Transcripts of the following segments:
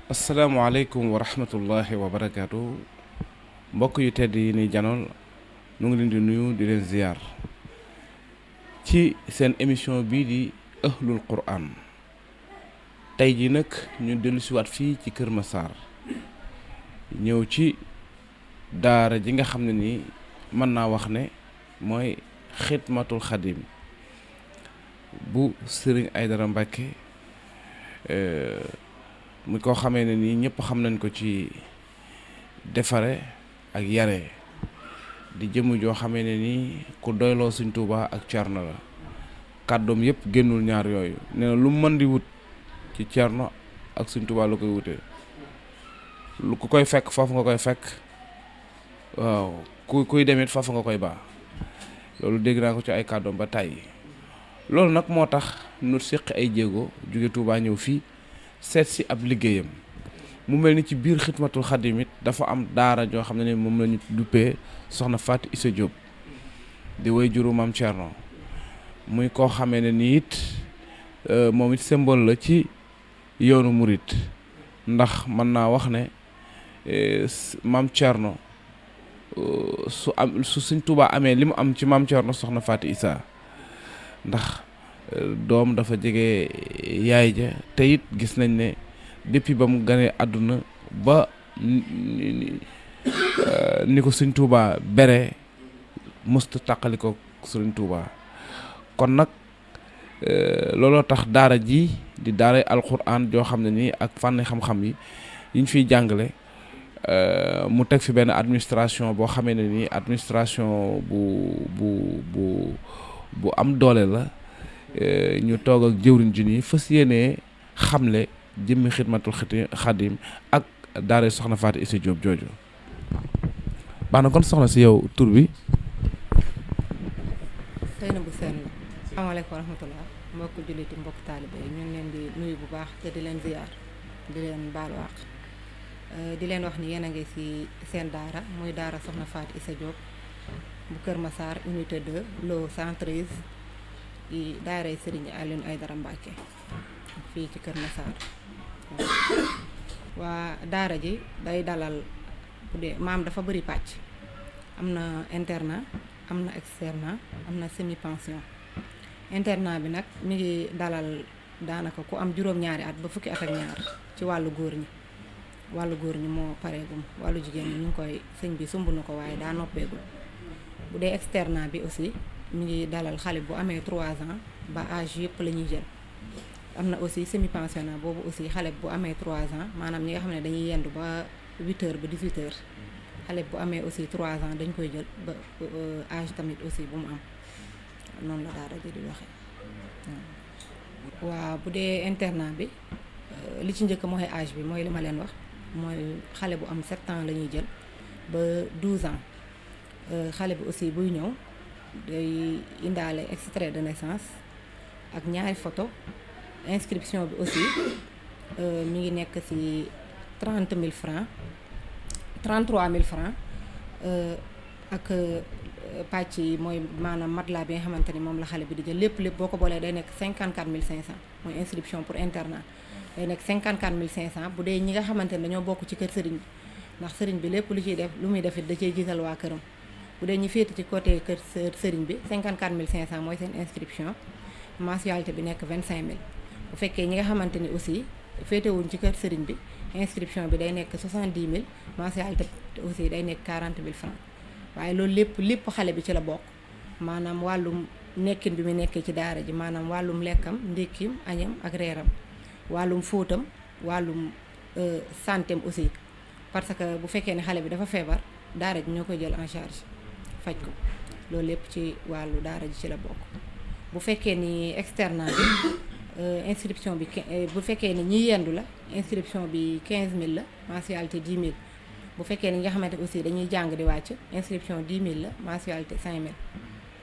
asalaamaaleykum wa rahmatullahi wa barakaatu mbokk yu tedd yi ni janool nu ngi leen di nuyu di leen ziyaar ci seen émission bii di ahlul quran tey ji nag ñu dellusiwaat fii ci Kër Massar ñëw ci daara ji nga xam ne nii mën naa wax ne mooy xidmatul xadim bu Sëriñ Aydara Mbàkke mu koo xamee ne nii ñëpp xam nañ ko ci defare ak yare di jëmm joo xamee ne nii ku doyloo Sëñ Tuubaa ak Cerno la kàddoom yëpp génnul ñaar yooyu nee na lu mën di wut ci Cerno ak Sëñ Tuubaa lu koy wutee lu ku koy fekk foofu nga koy fekk waaw kuy demit foofu nga koy baax loolu dégg naa ko ci ay kàddoom ba tàyyi loolu nag moo tax nu séq ay jéego jóge Tuubaa ñëw fii seet si ab liggéeyam mu mel ni ci biir xidmatul xadim it dafa am daara joo xam ne ni moom la ñu duppee soxna Fatou Issa Diop di way juru Maam Cerno muy koo xamee ne ni it moom it symbole la ci yoonu murit ndax mën naa wax ne Maam Cerno su Sëñ Tuubaa amee li mu am ci Maam Cerno soxna Fatou Issa ndax doom dafa jege yaay ja te it gis nañ ne depuis ba mu ganee àdduna ba ni ko Sëñ Tuubaa bere mësta tàqali ko Sëñ Tuubaa kon nag looloo tax daara ji di daara alquran joo xam ne nii ak fànn xam-xam yi ñu fiy jàngale mu teg fi benn administration boo xamee ne nii administration bu am doole la ñu toog ak jëwriñ ji nii fas yéenee xamle jëmmi xidmatul xadim ak daara soxna Fatou Issa Diop jooju baax na kon soxna si yow tur bi. Seynabou Sène la. asalaamaaleykum wa rahmatulah mbokk julliti mbokk taalibe yi ñu ngi leen di nuyu bu baax te di leen ziyaar di leen baalu àq di leen wax ni yéen a ngi ci seen daara muy daara soxna Fatou Issa Diop bu Kër Massar unité 2 lo 113 di daaray Serigne Alioune Aydara Mbacke fii ci Kër Massar waa daara ji day dalal bu dee maam dafa bëri pàcc am na internat am na externat am na semi pension internat bi nag mi ngi dalal daanaka ku am juróom-ñaari at ba fukki at ak ñaar ci wàllu góor ñi moo pareegum wàllu jigéen ñi ñu ngi koy sëñ bi sumb na ko waaye daa noppeegul bu dee externat bi aussi mi ngi dalal xale bu amee 3 ans ba âge yëpp la ñuy jël am na aussi semi pensionnat boobu aussi xale bu amee 3 ans maanaam ñi nga xam ne dañuy yendu ba 8h ba 18h xale bu amee aussi 3 ans dañ koy jël ba âge tamit aussi bu mu am noonu la daara ji di waxee waaw bu dee internat bi li ci njëkk mooy âge bi mooy li ma leen wax mooy xale bu am 7 ans la ñuy jël ba 12 ans xale bi aussi buy ñëw day indaale extrait de naissance ak ñaari photo inscription bi aussi mi ngi nekk ci 30 000 francs 33 000 francs ak pàcc yi mooy maanaam matelas bi nga xamante ni moom la xale bi di jël lépp boo ko boolee day nekk 54 500 mooy inscription pour internat day nekk 54 500 bu dee ñi nga xamante ni dañoo bokk ci kër sëriñ bi ndax sëriñ bi lépp lu ciy def lu muy def it da cey jiital waa këram bu dee ñi féete ci côté kër sëriñ bi 54 500 mooy seen inscription mensualité bi nekk 25 000 bu fekkee ñi nga xamante ni aussi féetewuñ ci kër sëriñ bi inscription bi day nekk 70 000 mensualité aussi day nekk 40 000 francs waaye loolu lépp xale bi ci la bokk maanaam wàllum nekkin bi mu nekkee ci daara ji maanaam wàllum lekkam ndékkim añam ak reeram wàllum fóotam wàllum santéem aussi parce que bu fekkee ne xale bi dafa feebar daara ji ñoo koy jël en charge faj ko loolu lépp ci wàllu daara ji ci la bokk bu fekkee ni externat bi inscription bi bu fekkee ni ñi yendu la inscription bi 15000 la mensualité 10 000 bu fekkee ni nga xamante aussi dañuy jàng di wàcc inscription 10 000 la mensualité 5000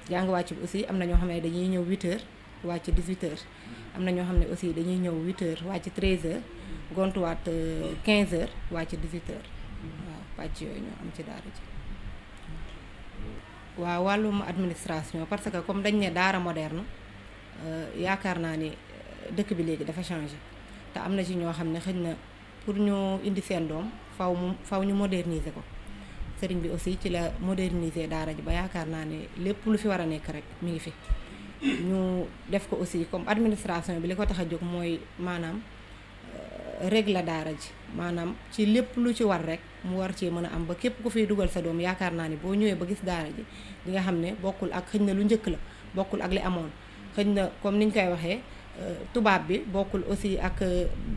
jàng wàcc bi aussi am na ñoo xam ne dañuy ñëw 8h wàcc 18h am na ñoo xam ne aussi dañuy ñëw 8h wàcc 13h gontuwaat 15h wàcc 18h waaw wàcc yooyu ñoo am ci daara ji waaw wàllum administration parce que comme dañ ne daara moderne yaakaar naa ni dëkk bi léegi dafa changé te am na ci ñoo xam ne xëy na pour ñu indi seen doom faw ñu moderniser ko sëriñ bi aussi ci la moderniser daara ji ba yaakaar naa ne lépp lu fi war a nekk rek mi ngi fi ñu def ko aussi comme administration bi li ko tax a jóg mooy maanaam règle daara ji maanaam ci lépp lu ci war rek mu war cee mën a am ba képp ku fiy dugal sa doom yaakaar naa ni boo ñëwee ba gis daara ji di nga xam ne bokkul ak xëñ na lu njëkk la bokkul ak li amoon xëñ na comme niñ koy waxee tubaab bi bokkul aussi ak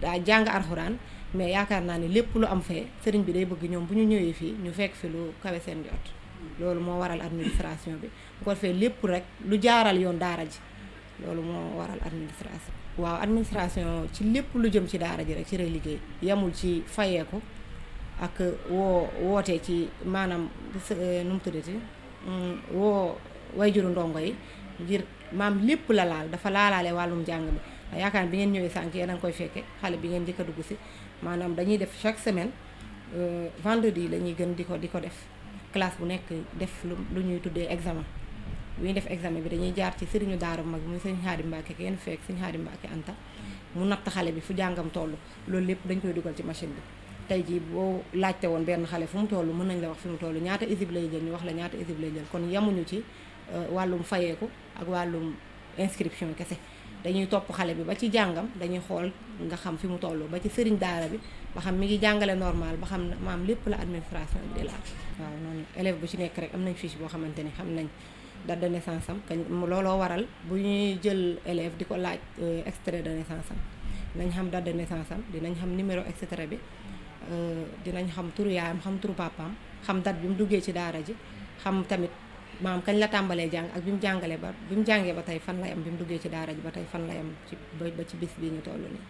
daa jàng alxuraan mais yaakaar naa ni lépp lu am fee sëriñ bi day bëgg ñoom bu ñu ñëwee fii ñu fekk fi lu kawe seen jot loolu moo waral administration bi bu ko defee lépp rek lu jaaral yoon daara ji loolu moo waral administration. waaw administration ci lépp lu jëm ci daara ji rek ci lay liggéey yamul ci fayeeku ak wootee ci maanaam nu mu tuddati woo wayjuru ndongo yi ngir maam lépp la laal dafa laalaale wàllum jàng mi yaakaar bi ngeen ñëwee sànq yéen a ngi koy fekke xale bi ngeen njëkk a dugg si maanaam dañuy def chaque semaine vendredi la ñuy gën di ko def classe bu nekk def lu ñuy tuddee examen bu ñuy def examen bi dañuy jaar ci sëriñu daara mag muy sëñ Xaadim Mbàkke kenn fekk sëñ Xaadim Mbàkke Anta mu natt xale bi fu jàngam toll loolu lépp dañ koy dugal ci machine bi tey jii boo laajte woon benn xale fu mu toll mën nañ la wax fi mu toll ñaata isib lay jël ñu wax la ñaata isib lay jël kon yemuñu ci wàllum fayeeku ak wàllum inscription kese dañuy topp xale bi ba ci jàngam dañuy xool nga xam fi mu toll ba ci sëriñ daara bi ba xam mi ngi jàngale normal ba xam maam lépp la administration bi di laal waaw noonu élève bu ci nekk rek am nañ fiche boo xamante ni xam nañ date de naissance am kañ looloo waral bu ñuy jël élève di ko laaj extrait de naissance am dinañ xam date de naissance am dinañ xam numéro extrait bi dinañ xam turu yaayam xam turu papaam xam date bi mu duggee ci daara ji xam tamit maam kañ la tàmbalee jàng ak bi mu jàngalee ba bi mu jàngee ba tey fan lay am bi mu duggee ci daara ji ba tey fan lay am ci ba ci bis bii ñu toll nii.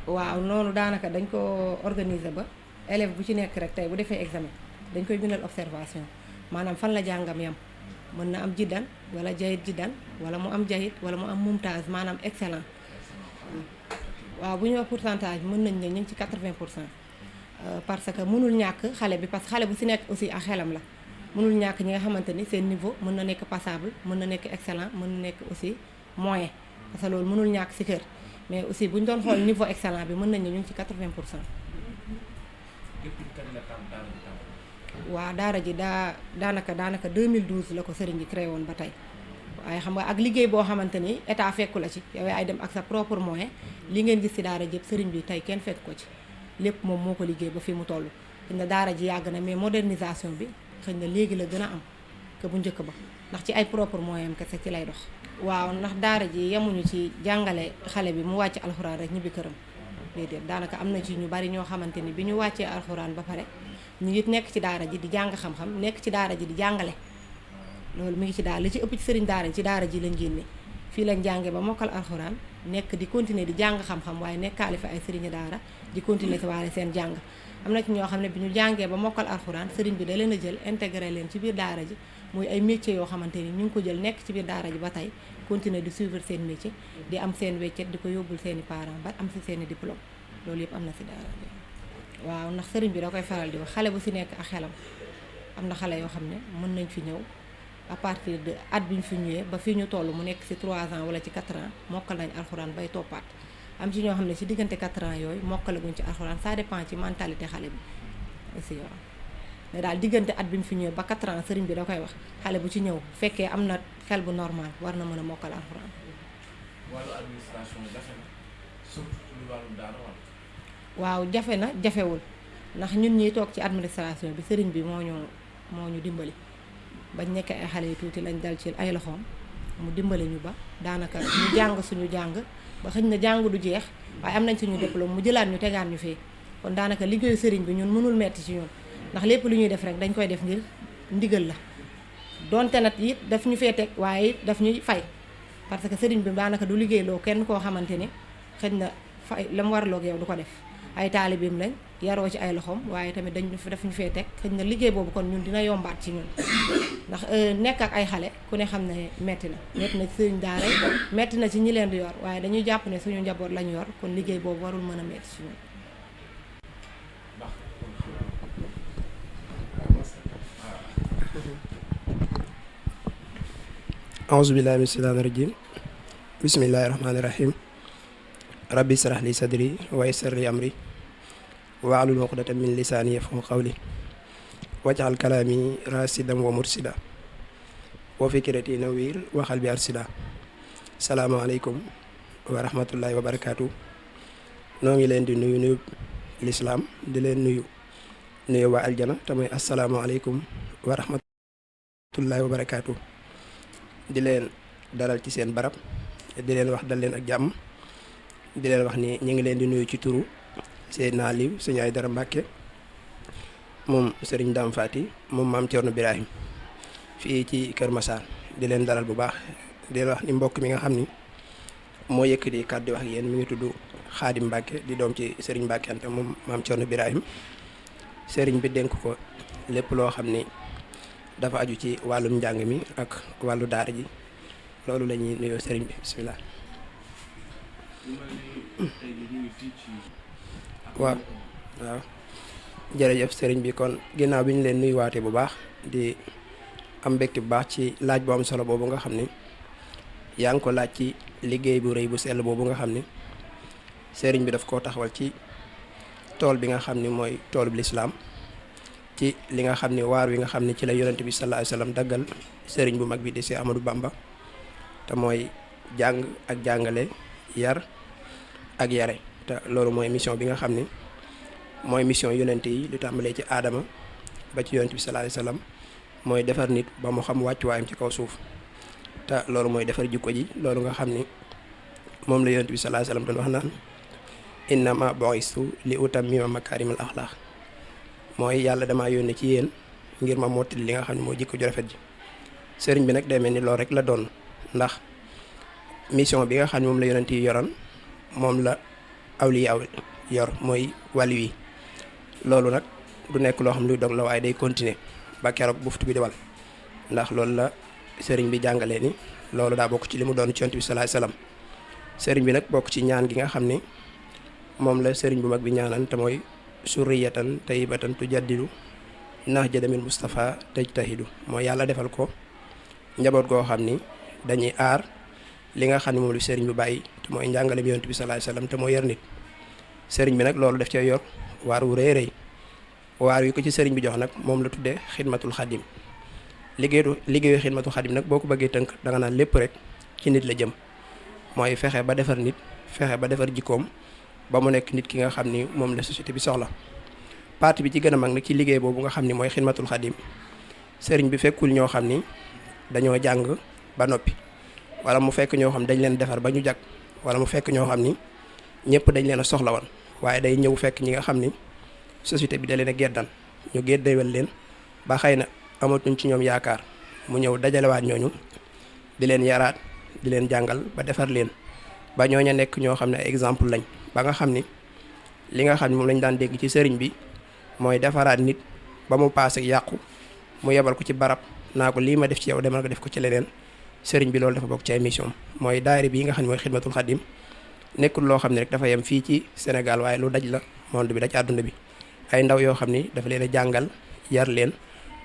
waaw noonu daanaka dañ ko organiser ba élève bu ci nekk rek tey bu defee examen dañ koy bindal observation maanaam fan la jàngam yam mën na am jiddan wala jayit jiddan wala mu am jayit wala mu am mumtaz maanaam excellent waaw bu ñu wax pourcentage mën nañ ne ñu ngi ci 80% parce que mënul ñàkk xale bi parce que xale bu si nekk aussi ak xelam la mënul ñàkk ñi nga xamante ni seen niveau mën na nekk passable mën na nekk excellent mën na nekk aussi moyen parce que loolu mënul ñàkk si kër mais aussi bu ñu doon xool niveau excellent bi mën nañ ne ñu ngi ci 80%. waaw daara ji daanaka 2012 la ko sëriñ bi créé woon ba tey waaye xam nga ak liggéey boo xamante ni état fekku la ci yow ay dem ak sa propre moyen li ngeen gis ci daara ji sëriñ bi tey kenn fekk ko ci lépp moom moo ko liggéey ba fi mu toll xëy na daara ji yàgg na mais modernisation bi xëy na léegi la gën a am que bu njëkk ba ndax ci ay propre moyen kese ci lay dox. waaw ndax daara ji yemuñu ci jàngale xale bi mu wàcc alxuraan rek ñibbi këram déedéet daanaka am na ci ñu bari ñoo xamante ni bi ñu wàccee alxuraan ba pare ñu ngi nekk ci daara ji di jàng xam-xam nekk ci daara ji di jàngale loolu mi ngi ci daara li ci ëpp ci sëriñ daara ci daara ji lañ génne fii lañ jàngee ba mokkal alxuraan nekk di continuer di jàng xam-xam waaye nekkaale fi ay sëriñu daara di continuer si waale seen jàng am na ci ñoo xam ne bi ñu jàngee ba mokkal alxuraan sëriñ bi da leen a jël intégré leen ci biir daara ji muy ay métiers yoo xamante ni ñu ngi ko jël nekk ci biir daara ji ba tey continuer di suivre seen métier di am seen weccet di ko yóbbul seen i parents ba am si seen i diplôme loolu yëpp am na si daara ji waaw ndax sëriñ bi da koy faral di wax xale bu si nekk ak xelam am na xale yoo xam ne mën nañ fi ñëw à partir de at bi ñu fi ñëwee ba fii ñu toll mu nekk si 3 ans wala ci 4 ans mokkal nañ alxuraan bay toppaat am ci ñoo xam ne ci diggante 4 ans yooyu mokkalaguñ ci alxuraan ça dépend ci mentalité xale bi aussi waaw mais daal diggante at bi ñu fi ñëwee ba 4 ans sëriñ bi da koy wax xale bu ci ñëw fekkee am na xel bu normal war na mën a mokkal alxuraan. wàllu administration jafe na surtout ci wàllu daara wala. waaw jafe na jafewul ndax ñun ñiy toog ci administration bi sëriñ bi moo ñu dimbali bañ nekk ay xale yu tuuti lañ dal ci ay loxoom mu dimbali ñu ba daanaka ñu jàng suñu jàng ba xëñ na jàng du jeex waaye am nañ suñu diplôme mu jëlaat ñu tegaat ñu fii kon daanaka liggéeyu sëriñ bi ñun mënul metti ci ñun ndax lépp lu ñuy def rek dañ koy def ngir ndigal la donte nag it daf ñu fee teg waaye it daf ñuy fay parce que sëriñ bi daanaka du liggéeyloo kenn koo xamante ni xëñ na fay la mu waraloog yow du ko def ay taalibeem lañ yaroo ci ay loxoom waaye tamit daf ñu fee teg xëy na liggéey boobu kon ñun dina yombaat ci ñun ndax nekk ak ay xale ku ne xam ne metti na ci sëriñ daara metti na ci ñi leen di yor waaye dañuy jàpp ne suñu njaboot lañu yor kon liggéey boobu warul mën a metti ci ñun. auzu billaahi mina shaytaani rajiim bismillaahi rahmaani rahiim rabbi israh li sadri wa yassir li amri wahlul uqdatan min lisaani yafqahu qawli waj'al kalaami rasidan wa mursida wa fikrati nawwir wa qalbi arsida. salaamaaleykum wa rahmatullahi wa barakaatu. noo ngi leen di nuyu lislaam di leen nuyu waa aljana te mooy asalaamaaleykum wa rahmatullahi wa barakaatu. di leen dalal ci seen barab di leen wax dal leen ak jàmm di leen wax ni ñu ngi leen di nuyu ci turu Seydina Aliou Sëñ Aydara Mbàkke moom Sëriñ Dame Faty moom Maam Cerno Birahim fii ci Kër Massar. di leen dalal bu baax di leen wax ni mbokk mi nga xam ni moo yëkkati kàddu wax ak yéen mi ngi tudd Xaadim Mbàkke di doom ci Sëriñ Mbàkke Anta moom Maam Cerno Birahim. sëriñ bi dénk ko lépp loo xam ni dafa aju ci wàllum njàng mi ak wàllu daara ji loolu la ñuy nuyoo sëriñ bi bisimilah. waaw jërëjëf sëriñ bi kon ginnaaw bi ñu leen nuyuwaatee bu baax di am mbégte bu baax ci laaj bu am solo boobu nga xam ni yaa ngi ko laaj ci liggéey bu rëy bu sell boobu nga xam ni sëriñ bi daf koo taxawal ci tool bi nga xam ni mooy toolub lislaam ci li nga xam ni waar wi nga xam ni ci la yonent bi sallallahu alayhi wasallam daggal sëriñ bu mag bi di Seex Ahmadou Bamba te mooy jàng ak jàngale yar ak yare te loolu mooy mission bi nga xam ni mooy mission yonent yi lu tàmbalee ci aadama ba ci yonent bi sallallahu alayhi wasallam mooy defar nit ba mu xam wàccuwaayam ci kaw suuf te loolu mooy defar jikko ji loolu nga xam ni moom la yonent bi sallallahu alayhi wasallam doon wax naan innama bu'istu li utammima makaarimal axlaaq mooy yàlla damaa yónne ci yéen ngir ma mottali li nga xam ne mooy jikko ju rafet ji. sëriñ bi nag day mel ni loolu rek la doon ndax mission bi nga xam ne moom la yonent yi yoroon moom la awliya yor mooy wàllu yi loolu nag du nekk loo xam ne luy dog la waaye day continuer ba keroog buftu bi di wal ndax loolu la sëriñ bi jàngalee ni loolu daa bokk ci li mu doon ci yonent bi sallallahu alayhi wasallam. sëriñ bi nag bokk ci ñaan gi nga xam ne moom la sëriñ bu mag bi ñaanan te mooy surriyatan tayyibatan tujaddidu nahja min Mustafa tajtahidu mooy yàlla defal ko njaboot goo xam ni dañuy aar li nga xam ne moom la sëriñ bi bàyyi te mooy njàngaleem yonent bi sallallahu alayhi wasallam te mooy yar nit. sëriñ bi nag loolu daf cee yor waar wu rëy rëy waar wi ko ci sëriñ bi jox nag moom la tuddee xidmatul xadim. liggéeyu xidmatul xadim nag boo ko bëggee tënk danga naan lépp rek ci nit la jëm mooy fexe ba defar nit fexe ba defar jikkoom ba mu nekk nit ki nga xam ni moom la société bi soxla. partie bi ci gën a mag nag ci liggéey boobu nga xam ni mooy xidmatul xadim sëriñ bi fekkul ñoo xam ni dañoo jàng ba noppi wala mu fekk ñoo xam dañ leen defar ba ñu jag wala mu fekk ñoo xam ni ñëpp dañ leen a soxla woon waaye day ñëw fekk ñi nga xam ni société bi da leen a geddan ñu geddewel leen ba xëy na amatuñ ci ñoom yaakaar mu ñëw dajalewaat ñooñu di leen yaraat di leen jàngal ba defar leen ba ñooña nekk ñoo xam ne ay exemple lañ ba nga xam ni li nga xam ne moom lañ daan dégg ci sëriñ bi mooy defaraat nit ba mu paase yàqu mu yebal ko ci barab naa ko lii ma def ci yow demal nga def ko ci leneen sëriñ bi loolu dafa bokk ci ay mission mooy daayira bi nga xam ne mooy xidmatul xadim nekkul loo xam ne rek dafa yem fii ci Sénégal waaye lu daj la monde bi daj àdduna bi ay ndaw yoo xam ni dafa leen a jàngal yar leen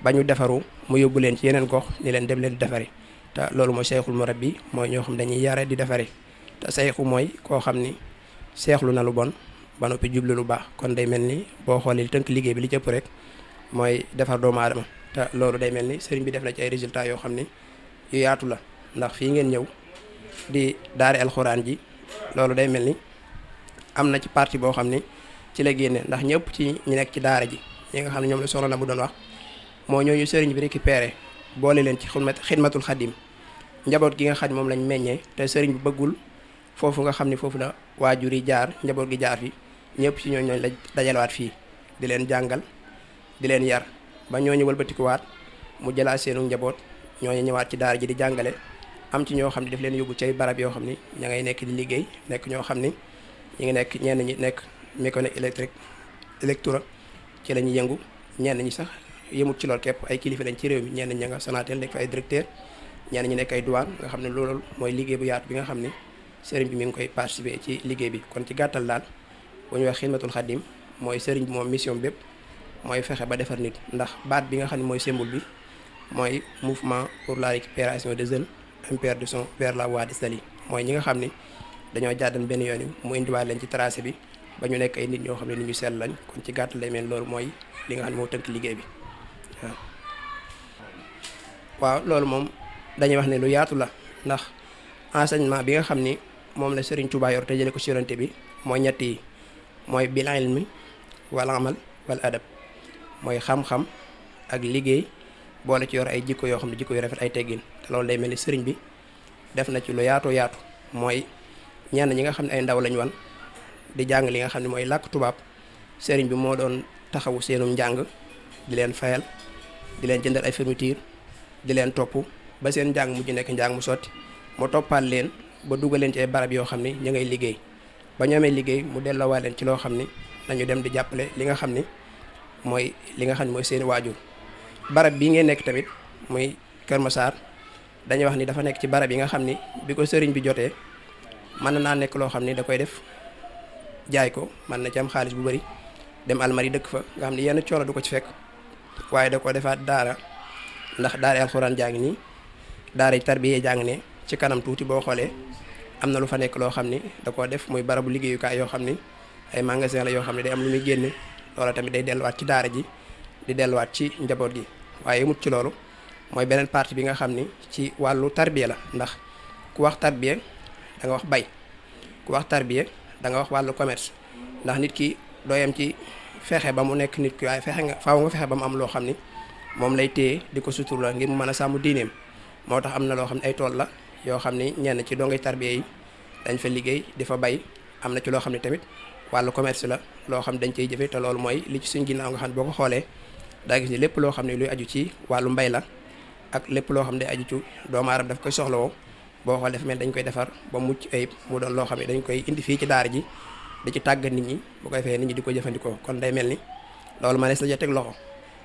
ba ñu defaru mu yóbbu leen ci yeneen gox ni leen dem leen di defari te loolu mooy sayxul murabbi mooy ñoo xam dañuy yare di defari te sayxu mooy koo xam ni seexlu na lu bon ba noppi jublu lu baax kon day mel ni boo xoolee tënk liggéey bi li cëpp rek mooy defar doomu aadama te loolu day mel ni sëriñ bi def na ci ay résultats yoo xam ni yu yaatu la ndax fii ngeen ñëw di daare alxuraan ji loolu day mel ni am na ci partie boo xam ni ci la génne ndax ñëpp ci ñi nekk ci daara ji ñi nga xam ne ñoom la soxna na bu doon wax moo ñooñu sëriñ bi récupéré boole leen ci xidmatul xadim njaboot gi nga xam ne moom lañ meññee te sëriñ bi bëggul foofu nga xam ne foofu la waajur yi jaar njaboot gi jaar fi ñëpp ci ñooñu la dajalewaat fii di leen jàngal di leen yar ba ñooñu wëlbatikuwaat mu jëlaat seenu njaboot ñooñu ñëwaat ci daara ji di jàngale am ci ñoo xam ne daf leen yóbbu ci ay barab yoo xam ni ña ngay nekk di liggéey nekk ñoo xam ni ñu ngi nekk ñenn ñi nekk mécanique électro ci la ñuy yëngu ñenn ñi sax yëmut ci lool képp ay kilifa lañ ci réew mi ñenn ñi nga Sonatel nekk fa ay directeur ñenn ñi nekk ay douane nga xam ne loolu mooy liggéey bu yaatu bi nga xam ne sëriñ bi mi ngi koy participer ci liggéey bi kon ci gàttal daal bu ñu wax xidmatul xadim mooy sëriñ bi moom mission bépp mooy fexe ba defar nit ndax baat bi nga xam ne mooy symbole bi mooy mouvement pour la récupération des jeunes en perdition vers la voie de salut mooy ñi nga xam ni dañoo jàddan benn yoon yi mu indiwaat leen ci tracé bi ba ñu nekk ay nit ñoo xam ne nit ñu sell lañ kon ci gàttal lay mel loolu mooy li nga xam ne moo tënk liggéey bi waaw loolu moom dañuy wax ne lu yaatu la ndax enseignement bi nga xam ni moom la Serigne Touba yor te jële ko ci Yonent bi mooy ñett yi mooy bil ilmi wal amal wal adab mooy xam-xam ak liggéey boole ci yor ay jikko yoo xam ne jikko yu rafet ay teggin te loolu day mel ni sëriñ bi def na ci lu yaatu yaatu mooy ñenn ñi nga xam ne ay ndaw lañ wan di jàng li nga xam ne mooy làkk tubaab sëriñ bi moo doon taxawu seenum njàng di leen fayal di leen jëndal ay fourniture di leen topp ba seen njàng mujj nekk njàng mu sotti mu toppaat leen ba dugal leen ci ay barab yoo xam ni ñu ngay liggéey ba ñu amee liggéey mu delloowaat leen ci loo xam ni nañu dem di jàppale li nga xam ni mooy mooy seeni waajur barab bii ngeen nekk tamit muy Kër Massar dañuy wax ni dafa nekk ci barab yi nga xam ni bi ko sëriñ bi jotee mën na naa nekk loo xam ni da koy def jaay ko mën na ci am xaalis bu bari dem almari dëkk fa nga xam ni yenn coono du ko ci fekk waaye da ko defaat daara ndax daara alxuraan jàng nii daara tarbiya jàng ne ci kanam tuuti boo xoolee am na lu fa nekk loo xam ni da koo def muy barabu liggéeyukaay yoo xam ni ay magasin la yoo xam ne day am lu muy génne loola tamit day delluwaat ci daara ji di delluwaat ci njaboot gi waaye yemut ci loolu mooy beneen partie bi nga xam ni ci wàllu tarbiya la ndax ku wax tarbiya da nga wax bay ku wax tarbiya da nga wax wàllu commerce ndax nit ki dooyam ci fexe ba mu nekk nit ki waaye faaw nga fexe ba mu am loo xam ni moom lay téye di ko sutur la ngir mu mën a sàmm diineem moo tax am na loo xam ne ay tool la yoo xam ni ñenn ci dongay tarbiya yi dañ fa liggéey di fa bay am na ci loo xam ne tamit wàllu commerce la loo xam dañ cey jëfe te loolu mooy li ci suñ ginnaaw nga xam ne boo ko xoolee daa gis ni lépp loo xam ne luy aju ci wàllu mbay la ak lépp loo xam ne aju ci doomu aadama daf koy soxlawoo boo xoolee dafa mel dañ koy defar ba mucc ayib mu doon loo xam ne dañ koy indi fii ci daara ji di ci tàggat nit ñi bu koy fee nit ñi di ko jëfandikoo kon day mel ni loolu ma nees la ja teg loxo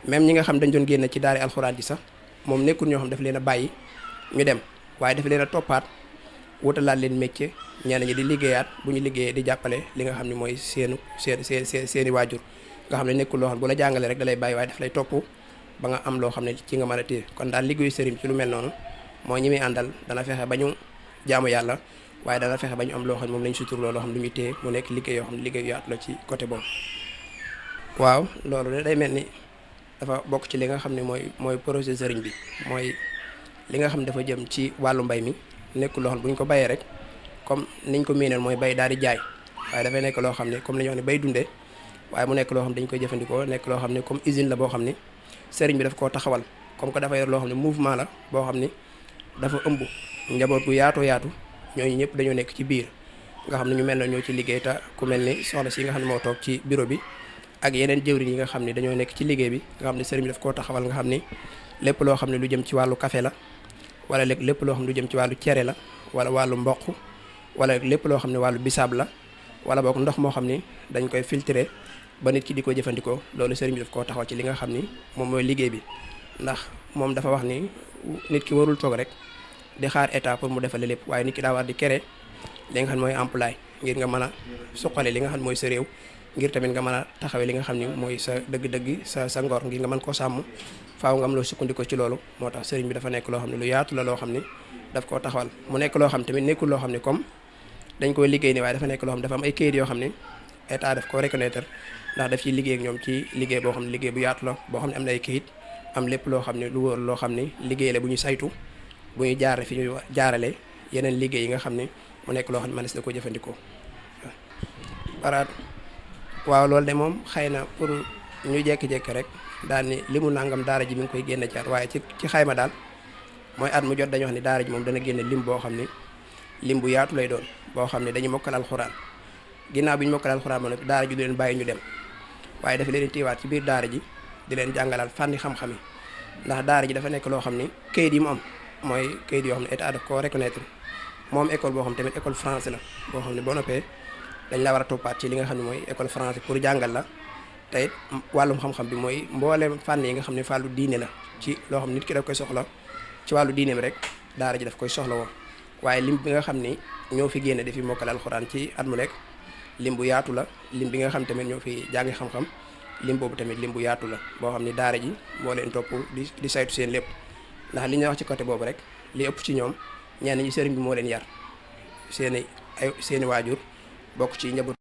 même ñi nga xam dañ doon génn ci daara alxuraan ji sax moom nekkul ñoo xam daf leen a bàyyi ñu dem waaye daf leen a toppaat wutalaat leen métier ñenn ñi di liggéeyaat bu ñu liggéeyee di jàppale li nga xam ne mooy seeni waajur nga xam ne nekkul loo xam ne bu la jàngalee rek da lay bàyyi waaye daf lay topp ba nga am loo xam ne ci nga mën a téye kon daal liggéeyu sëriñ ci lu mel noonu mooy ñi muy àndal dana fexe ba ñu jaamu yàlla waaye dana fexe ba ñu am loo xam ne moom lañ suturloo loo xam ne lu muy téye mu nekk liggéey yoo xam ne liggéey yaatu la ci côté boobu waaw loolu de day mel ni dafa bokk ci li nga xam ne mooy projet sëriñ bi mooy li nga xam ne dafa jëm ci wàllu mbay mi nekkul loo xam ne bu ñu ko bayee rek comme niñ ko miineel mooy bay daal di jaay waaye dafay nekk loo xam ne comme li ñu wax ne bay dundee waaye mu nekk loo xam ne dañ koy jëfandikoo nekk loo xam ne comme usine la boo xam ne sëriñ bi daf koo taxawal comme que dafa yor loo xam ne mouvement la boo xam ne dafa ëmb njaboot gu yaatoo yaatu ñooñu ñëpp dañoo nekk ci biir nga xam ne ñu mel na ñoo ci liggéey te ku mel ni soxna si nga xam ne moo toog ci bureau bi ak yeneen jëwriñ yi nga xam ne dañoo nekk ci liggéey bi nga xam ne sëriñ bi daf koo taxawal nga xam ne lépp loo xam ne lu jëm ci wàllu café la wala lépp loo xam ne lu jëm ci wàllu cere la wala wàllu mboq wala lépp loo xam ne wàllu bisaab la wala boog ndox moo xam ne dañ koy filtrer ba nit ki di ko jëfandikoo loolu sëriñ bi daf koo taxaw ci li nga xam ni moom mooy liggéey bi ndax moom dafa wax ni nit ki warul toog rek di xaar état pour mu defale lépp waaye nit ki daa war di créer li nga xam ne mooy emploi ngir nga mën a suqale li nga xam ne mooy sa réew ngir tamit nga mën a taxawee li nga xam ni mooy sa dëgg-dëgg sa ngor ngir nga mën koo sàmm faaw nga am loo sukkandikoo ci loolu moo tax sëriñ bi dafa nekk loo xam ne lu yaatu la loo xam ni daf koo taxawal mu nekk loo xam tamit nekkul loo xam ne comme dañ koy liggéey ni waaye dafa nekk loo xam ne dafa am ay kayit yoo xam ne état daf ko reconnaître ndax daf ciy liggéey ak ñoom ci liggéey boo xam ne liggéey bu yaatu la boo xam ne am na ay kayit am lépp loo xam ne lu wóor loo xam ne liggéey la bu ñu saytu bu ñu jaarale fi ñu jaarale yeneen liggéey yi nga xam ne mu nekk loo xam ne mënees na ko jëfandikoo waaw loolu de moom xëy na pour ñu jékki-jékki rek daal ni li mu nangam daara ji mi ngi koy génne ci at waaye ci xayma daal mooy at mu jot dañu wax ni daara ji moom dana génne lim boo xam ni lim bu yaatu lay doon boo xam ne dañu mokkal alxuraan ginnaaw bi ñu mokkal alxuraan ba nag daara ji du leen bàyyi ñu dem waaye dafa leen tiiwaat ci biir daara ji di leen jàngalal fànni xam-xam yi ndax daara ji dafa nekk loo xam ni kayit yi mu am mooy kayit yoo xam ne état daf koo reconnaître moom école boo xam tamit école français la boo xam ne boo noppee dañ la war a toppaat ci li nga xam ne mooy école français pour jàngal la te it wàllum xam-xam bi mooy mbooleem fànn yi nga xam ne fàllu diine la ci loo xam nit ki daf koy soxla ci wàllu diineem rek daara ji daf koy soxla woo waaye lim bi nga xam ni ñoo fi génne di fi mokkal alxuraan ci at mu nekk lim bu yaatu la lim bi nga xam tamit ñoo fi jàngi xam-xam lim boobu tamit lim bu yaatu la boo xam ni daara ji moo leen topp di saytu seen lépp ndax li ñuy wax ci côté boobu rek li ëpp ci ñoom ñenn ñi sëriñ bi moo leen yar seeni ay seeni waajur bokk ci njaboot